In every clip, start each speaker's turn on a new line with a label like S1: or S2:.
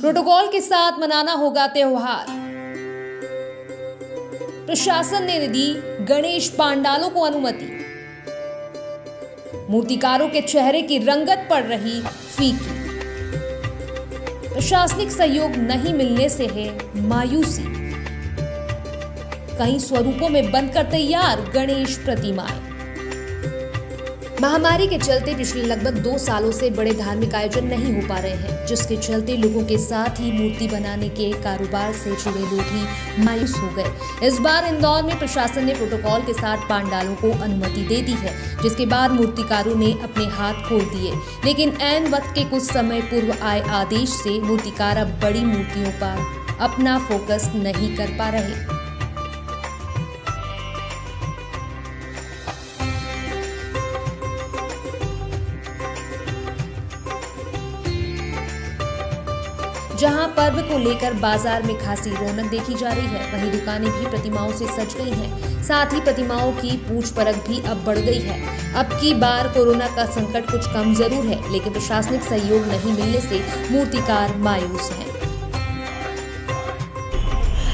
S1: Protocol के साथ मनाना होगा त्योहार। प्रशासन ने दी गणेश पांडालों को अनुमति। मूर्तिकारों के चेहरे की रंगत पड़ रही फीकी। प्रशासनिक सहयोग नहीं मिलने से है मायूसी। कई स्वरूपों में बनकर तैयार गणेश प्रतिमाएं। महामारी के चलते पिछले लगभग 2 सालों से बड़े धार्मिक आयोजन नहीं हो पा रहे हैं, जिसके चलते लोगों के साथ ही मूर्ति बनाने के कारोबार से जुड़े लोग ही मायूस हो गए। इस बार इंदौर में प्रशासन ने प्रोटोकॉल के साथ पांडालों को अनुमति दे दी है, जिसके बाद मूर्तिकारों ने अपने हाथ खोल दिए। लेकिन ऐन वक्त के कुछ समय पूर्व आए आदेश से मूर्तिकार अब बड़ी मूर्तियों पर अपना फोकस नहीं कर पा रहे। जहां पर्व को लेकर बाजार में खासी रौनक देखी जा रही है, वहीं दुकानें भी प्रतिमाओं से सज गई हैं। साथ ही प्रतिमाओं की पूछ परख भी अब बढ़ गई है। अब की बार कोरोना का संकट कुछ कम जरूर है, लेकिन प्रशासनिक सहयोग नहीं मिलने से मूर्तिकार मायूस हैं।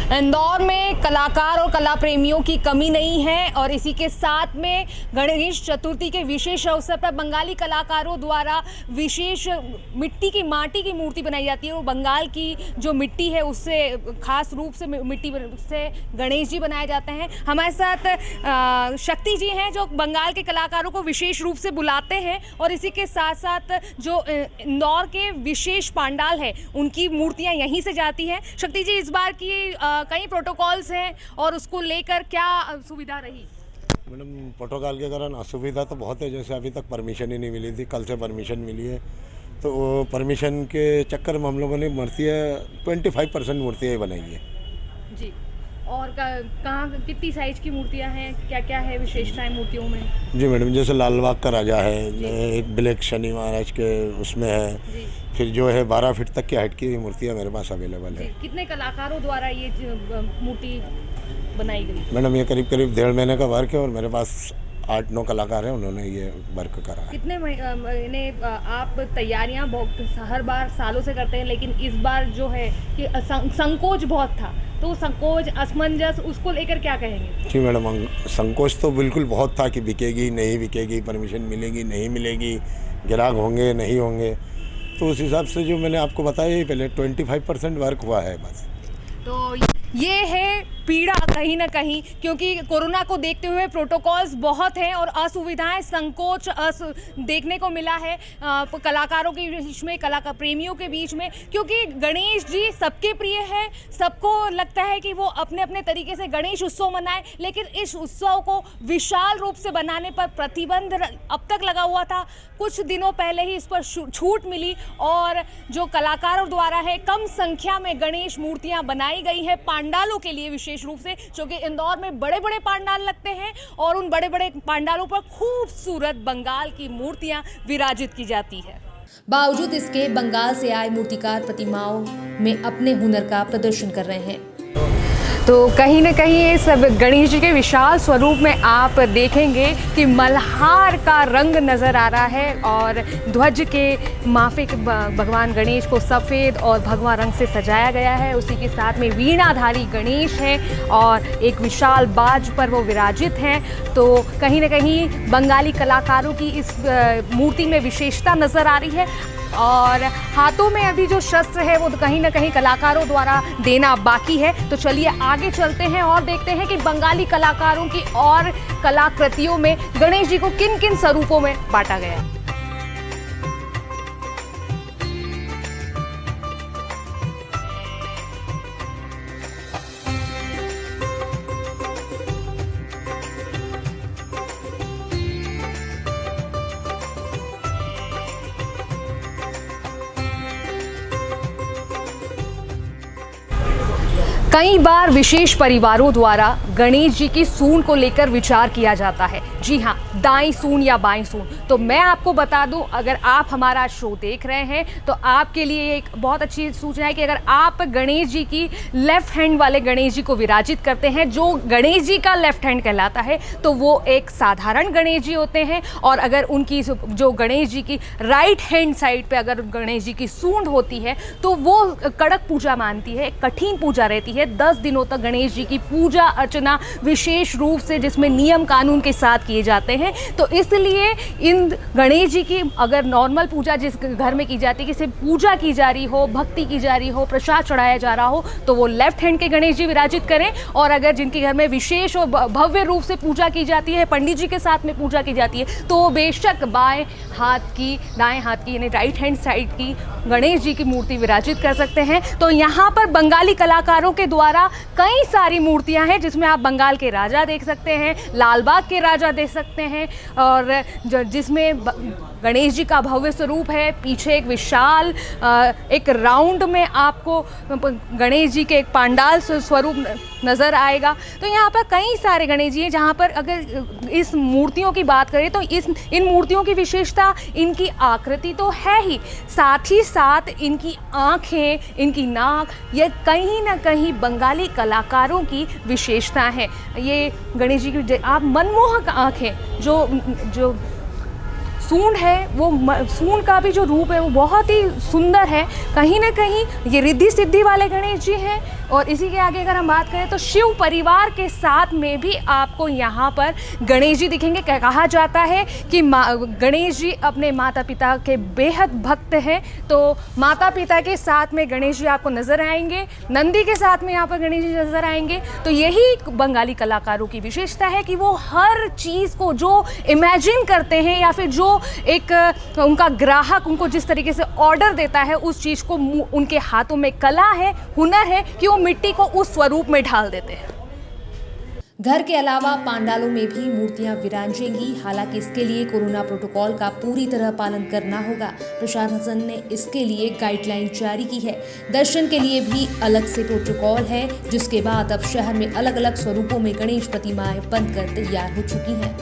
S1: इंदौर में कलाकार और कला प्रेमियों की कमी नहीं है और इसी के साथ में गणेश चतुर्थी के विशेष अवसर पर बंगाली कलाकारों द्वारा विशेष मिट्टी की माटी की मूर्ति बनाई जाती है और बंगाल की जो मिट्टी है उससे खास रूप से मिट्टी से गणेश जी बनाए जाते हैं। हमारे साथ शक्ति जी हैं जो बंगाल के कलाकारों को विशेष रूप से बुलाते हैं और इसी के साथ साथ जो इंदौर के विशेष पांडाल है उनकी मूर्तियाँ यहीं से जाती हैं। शक्ति जी, इस बार की कई प्रोटोकॉल्स हैं और उसको लेकर क्या सुविधा रही?
S2: मैडम, प्रोटोकॉल के कारण असुविधा तो बहुत है। जैसे अभी तक परमिशन ही नहीं मिली थी, कल से परमिशन मिली है, तो परमिशन के चक्कर में हम लोगों ने मूर्तियाँ 25% मूर्तियाँ ही बनाई है
S1: जी। और कहाँ कितनी साइज की मूर्तियाँ हैं, क्या क्या है विशेषताएं मूर्तियों में?
S2: जी मैडम, जैसे लालबाग का राजा है, एक ब्लैक शनि महाराज के उसमें है, फिर जो है 12 फीट तक की हाइट की मूर्तियाँ मेरे पास अवेलेबल है।
S1: कितने कलाकारों द्वारा ये मूर्ति बनाई गई? मैडम,
S2: ये करीब 1.5 महीने का वर्क है और मेरे पास 8-9 कलाकार हैं, उन्होंने ये वर्क करा है।
S1: कितने महीने आप तैयारियां हर बार सालों से करते हैं, लेकिन इस बार जो है कि संकोच बहुत था, तो संकोच असमंजस उसको लेकर क्या कहेंगे?
S2: जी मैडम, संकोच तो बिल्कुल बहुत था कि बिकेगी नहीं बिकेगी, परमिशन मिलेगी नहीं मिलेगी, ग्राहक होंगे नहीं होंगे, तो उस हिसाब से जो मैंने आपको बताया ही पहले 25% वर्क हुआ है बस।
S1: तो ये है पीड़ा कहीं ना कहीं, क्योंकि कोरोना को देखते हुए प्रोटोकॉल्स बहुत हैं और असुविधाएं, संकोच देखने को मिला है कलाकारों के बीच में, कलाकार प्रेमियों के बीच में, क्योंकि गणेश जी सबके प्रिय है। सबको लगता है कि वो अपने अपने तरीके से गणेश उत्सव मनाएं, लेकिन इस उत्सव को विशाल रूप से बनाने पर प्रतिबंध अब तक लगा हुआ था। कुछ दिनों पहले ही इस पर छूट मिली और जो कलाकारों द्वारा है कम संख्या में गणेश मूर्तियाँ बनाई गई हैं पांडालों के लिए, विशेष रूप से, क्योंकि इंदौर में बड़े बड़े पांडाल लगते हैं और उन बड़े बड़े पांडालों पर खूबसूरत बंगाल की मूर्तियां विराजित की जाती है। बावजूद इसके बंगाल से आए मूर्तिकार प्रतिमाओं में अपने हुनर का प्रदर्शन कर रहे हैं। तो कहीं न कहीं इस गणेश जी के विशाल स्वरूप में आप देखेंगे कि मल्हार का रंग नज़र आ रहा है और ध्वज के माफिक भगवान गणेश को सफ़ेद और भगवा रंग से सजाया गया है। उसी के साथ में वीणाधारी गणेश हैं और एक विशाल बाज पर वो विराजित हैं। तो कहीं न कहीं बंगाली कलाकारों की इस मूर्ति में विशेषता नज़र आ रही है और हाथों में अभी जो शस्त्र है वो कहीं ना कहीं कलाकारों द्वारा देना बाकी है। तो चलिए आगे चलते हैं और देखते हैं कि बंगाली कलाकारों की और कलाकृतियों में गणेश जी को किन किन स्वरूपों में बांटा गया। कई बार विशेष परिवारों द्वारा गणेश जी की सूंड को लेकर विचार किया जाता है। जी हाँ, दाईं सूंड या बाईं सूंड। तो मैं आपको बता दूं, अगर आप हमारा शो देख रहे हैं तो आपके लिए एक बहुत अच्छी सूचना है कि अगर आप गणेश जी की लेफ्ट हैंड वाले गणेश जी को विराजित करते हैं, जो गणेश जी का लेफ्ट हैंड कहलाता है, तो वो एक साधारण गणेश जी होते हैं। और अगर उनकी जो गणेश जी की राइट हैंड साइड पे अगर गणेश जी की सूंड होती है तो वो कड़क पूजा मानती है, कठिन पूजा रहती है। 10 दिनों तक गणेश जी की पूजा अर्चना विशेष रूप से जिसमें नियम कानून के साथ किए जाते हैं। तो इसलिए इन गणेश जी की अगर नॉर्मल पूजा जिस घर में की जाती है, किसी पूजा की जा रही हो, भक्ति की जा रही हो, प्रसाद चढ़ाया जा रहा हो, तो वो लेफ्ट हैंड के गणेश जी विराजित करें। और अगर जिनके घर में विशेष और भव्य रूप से पूजा की जाती है, पंडित जी के साथ में पूजा की जाती है, तो बेशक दाएं हाथ की यानी राइट हैंड साइड की गणेश जी की मूर्ति विराजित कर सकते हैं। तो यहाँ पर बंगाली कलाकारों के द्वारा कई सारी मूर्तियाँ हैं, जिसमें आप बंगाल के राजा देख सकते हैं, लाल बाग के राजा देख सकते हैं, और जिसमें गणेश जी का भव्य स्वरूप है। पीछे एक विशाल एक राउंड में आपको गणेश जी के एक पांडाल स्वरूप नज़र आएगा। तो यहाँ पर कई सारे गणेश जी हैं, जहाँ पर अगर इस मूर्तियों की बात करें तो इन मूर्तियों की विशेषता इनकी आकृति तो है ही, साथ ही साथ इनकी आँखें, इनकी नाक, ये कहीं ना कहीं बंगाली कलाकारों की विशेषता है। ये गणेश जी की आप मनमोहक आँखें, जो सूंड है, वो सूंड का भी जो रूप है वो बहुत ही सुंदर है। कहीं ना कहीं ये रिद्धि सिद्धि वाले गणेश जी हैं। और इसी के आगे अगर हम बात करें तो शिव परिवार के साथ में भी आपको यहाँ पर गणेश जी दिखेंगे। कहा जाता है कि गणेश जी अपने माता पिता के बेहद भक्त हैं, तो माता पिता के साथ में गणेश जी आपको नज़र आएंगे, नंदी के साथ में यहाँ पर गणेश जी नज़र आएंगे। तो यही बंगाली कलाकारों की विशेषता है कि वो हर चीज़ को जो इमेजिन करते हैं या फिर जो एक उनका ग्राहक उनको जिस तरीके से ऑर्डर देता है, उस चीज़ को उनके हाथों में कला है, हुनर है कि वो मिट्टी को उस स्वरूप में ढाल देते हैं।
S3: घर के अलावा पांडालों में भी मूर्तियां विराजेंगी। हालांकि इसके लिए कोरोना प्रोटोकॉल का पूरी तरह पालन करना होगा। प्रशासन ने इसके लिए गाइडलाइन जारी की है। दर्शन के लिए भी अलग से प्रोटोकॉल है, जिसके बाद अब शहर में अलग अलग स्वरूपों में गणेश प्रतिमाएं बनकर तैयार हो चुकी हैं।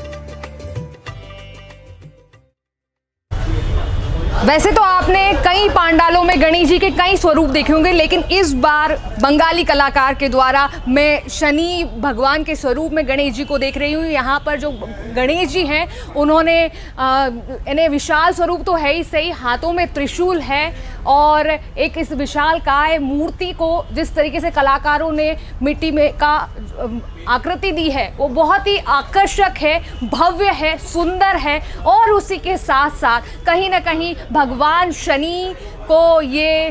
S1: वैसे तो आपने कई पांडालों में गणेश जी के कई स्वरूप देखे होंगे, लेकिन इस बार बंगाली कलाकार के द्वारा मैं शनि भगवान के स्वरूप में गणेश जी को देख रही हूँ। यहाँ पर जो गणेश जी हैं उन्होंने इन्हें विशाल स्वरूप तो है ही सही, हाथों में त्रिशूल है और एक इस विशाल काय मूर्ति को जिस तरीके से कलाकारों ने मिट्टी में का आकृति दी है वो बहुत ही आकर्षक है, भव्य है, सुंदर है। और उसी के साथ साथ कहीं ना कहीं भगवान शनि को ये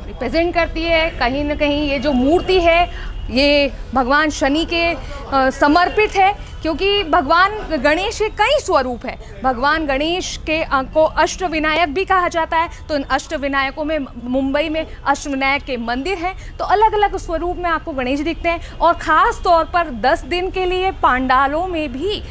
S1: रिप्रेजेंट करती है। कहीं ना कहीं ये जो मूर्ति है ये भगवान शनि के समर्पित है, क्योंकि भगवान गणेश के कई स्वरूप हैं। भगवान गणेश के को अष्टविनायक भी कहा जाता है। तो इन अष्टविनायकों में मुंबई में अष्टविनायक के मंदिर हैं, तो अलग अलग स्वरूप में आपको गणेश दिखते हैं। और ख़ास तौर पर 10 दिन के लिए पांडालों में भी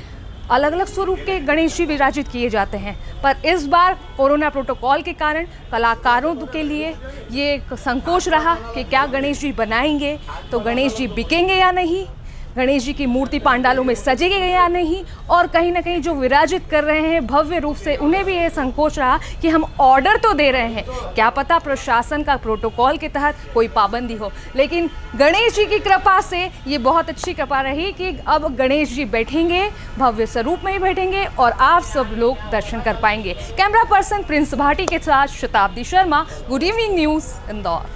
S1: अलग अलग स्वरूप के गणेश जी विराजित किए जाते हैं। पर इस बार कोरोना प्रोटोकॉल के कारण कलाकारों के लिए ये संकोच रहा कि क्या गणेश जी बनाएंगे तो गणेश जी बिकेंगे या नहीं, गणेश जी की मूर्ति पांडालों में सजेगी या नहीं। और कहीं ना कहीं जो विराजित कर रहे हैं भव्य रूप से, उन्हें भी ये संकोच रहा कि हम ऑर्डर तो दे रहे हैं, क्या पता प्रशासन का प्रोटोकॉल के तहत कोई पाबंदी हो। लेकिन गणेश जी की कृपा से ये बहुत अच्छी कृपा रही कि अब गणेश जी बैठेंगे, भव्य स्वरूप में ही बैठेंगे और आप सब लोग दर्शन कर पाएंगे। कैमरा पर्सन प्रिंस भाटी के साथ शताब्दी Sharma, good evening news, Indore.